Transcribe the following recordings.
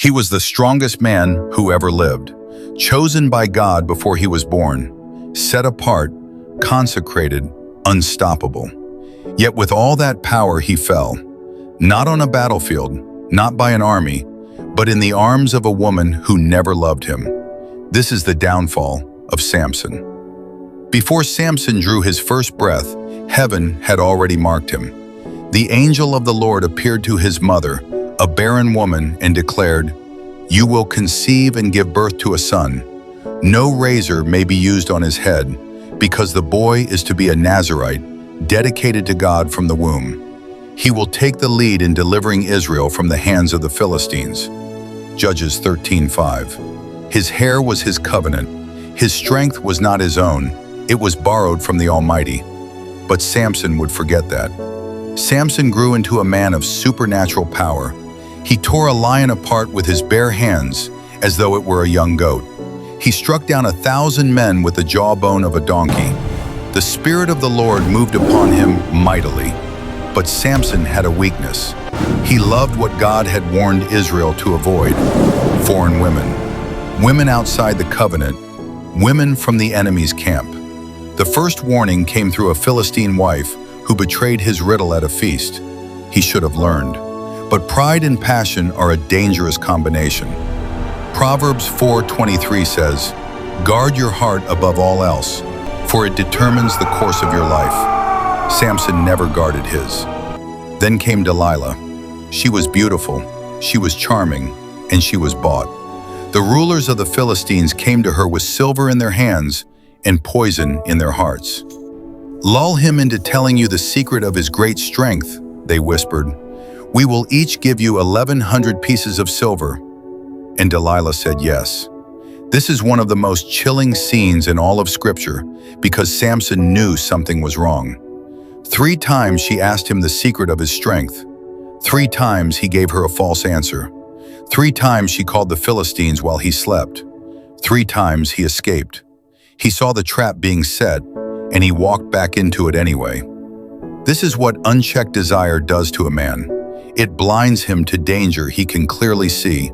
He was the strongest man who ever lived, chosen by God before he was born, set apart, consecrated, unstoppable. Yet with all that power he fell, not on a battlefield, not by an army, but in the arms of a woman who never loved him. This is the downfall of Samson. Before Samson drew his first breath, heaven had already marked him. The angel of the Lord appeared to his mother, a barren woman, and declared, "You will conceive and give birth to a son. No razor may be used on his head, because the boy is to be a Nazirite, dedicated to God from the womb. He will take the lead in delivering Israel from the hands of the Philistines." Judges 13:5. His hair was his covenant. His strength was not his own. It was borrowed from the Almighty. But Samson would forget that. Samson grew into a man of supernatural power. He tore a lion apart with his bare hands, as though it were a young goat. He struck down 1,000 men with the jawbone of a donkey. The Spirit of the Lord moved upon him mightily. But Samson had a weakness. He loved what God had warned Israel to avoid: foreign women. Women outside the covenant, women from the enemy's camp. The first warning came through a Philistine wife who betrayed his riddle at a feast. He should have learned. But pride and passion are a dangerous combination. Proverbs 4:23 says, "Guard your heart above all else, for it determines the course of your life." Samson never guarded his. Then came Delilah. She was beautiful, she was charming, and she was bought. The rulers of the Philistines came to her with silver in their hands and poison in their hearts. "Lull him into telling you the secret of his great strength," they whispered. "We will each give you 1,100 pieces of silver." And Delilah said yes. This is one of the most chilling scenes in all of Scripture, because Samson knew something was wrong. 3 times she asked him the secret of his strength. 3 times he gave her a false answer. 3 times she called the Philistines while he slept. 3 times he escaped. He saw the trap being set, and he walked back into it anyway. This is what unchecked desire does to a man. It blinds him to danger he can clearly see.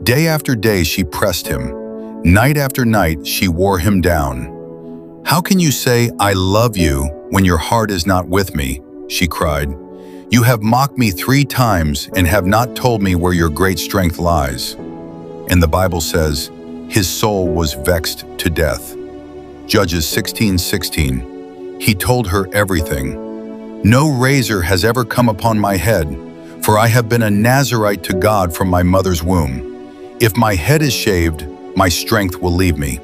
Day after day she pressed him. Night after night she wore him down. "How can you say, 'I love you,' when your heart is not with me?" she cried. "You have mocked me 3 times and have not told me where your great strength lies." And the Bible says, his soul was vexed to death. Judges 16:16. He told her everything. "No razor has ever come upon my head, for I have been a Nazirite to God from my mother's womb. If my head is shaved, my strength will leave me."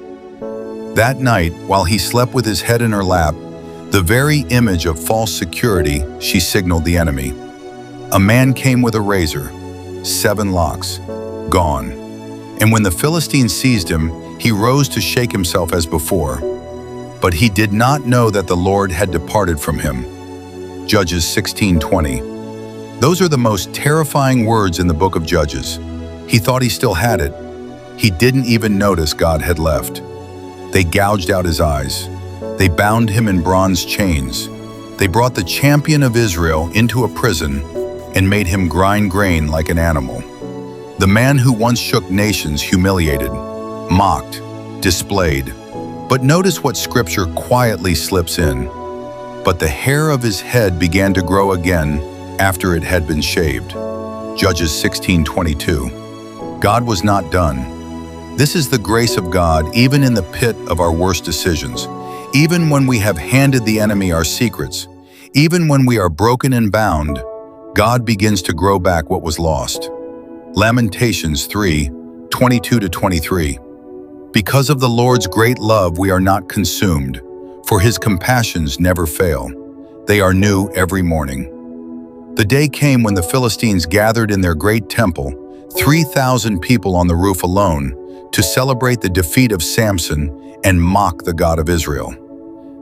That night, while he slept with his head in her lap, the very image of false security, she signaled the enemy. A man came with a razor, 7 locks, gone. And when the Philistine seized him, he rose to shake himself as before. But he did not know that the Lord had departed from him. Judges 16:20. Those are the most terrifying words in the book of Judges. He thought he still had it. He didn't even notice God had left. They gouged out his eyes. They bound him in bronze chains. They brought the champion of Israel into a prison and made him grind grain like an animal. The man who once shook nations humiliated, mocked, displayed. But notice what Scripture quietly slips in. But the hair of his head began to grow again after it had been shaved. Judges 16:22. God was not done. This is the grace of God even in the pit of our worst decisions. Even when we have handed the enemy our secrets, even when we are broken and bound, God begins to grow back what was lost. Lamentations 3:22-23. Because of the Lord's great love we are not consumed, for his compassions never fail. They are new every morning. The day came when the Philistines gathered in their great temple, 3,000 people on the roof alone, to celebrate the defeat of Samson and mock the God of Israel.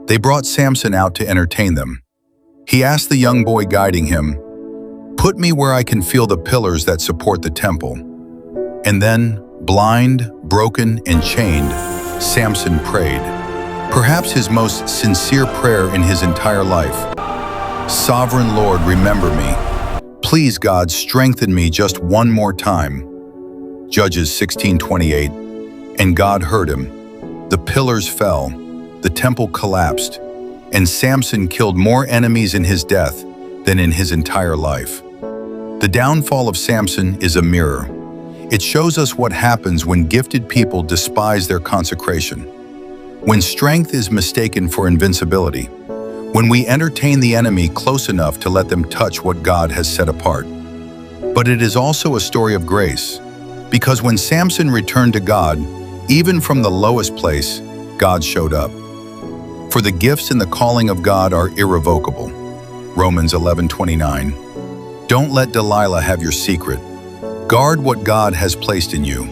They brought Samson out to entertain them. He asked the young boy guiding him, "Put me where I can feel the pillars that support the temple." And then, blind, broken, and chained, Samson prayed, perhaps his most sincere prayer in his entire life. "Sovereign Lord, remember me. Please, God, strengthen me just one more time." Judges 16:28, and God heard him. The pillars fell, the temple collapsed, and Samson killed more enemies in his death than in his entire life. The downfall of Samson is a mirror. It shows us what happens when gifted people despise their consecration. When strength is mistaken for invincibility. When we entertain the enemy close enough to let them touch what God has set apart. But it is also a story of grace, because when Samson returned to God, even from the lowest place, God showed up. For the gifts and the calling of God are irrevocable. Romans 11:29. Don't let Delilah have your secret. Guard what God has placed in you.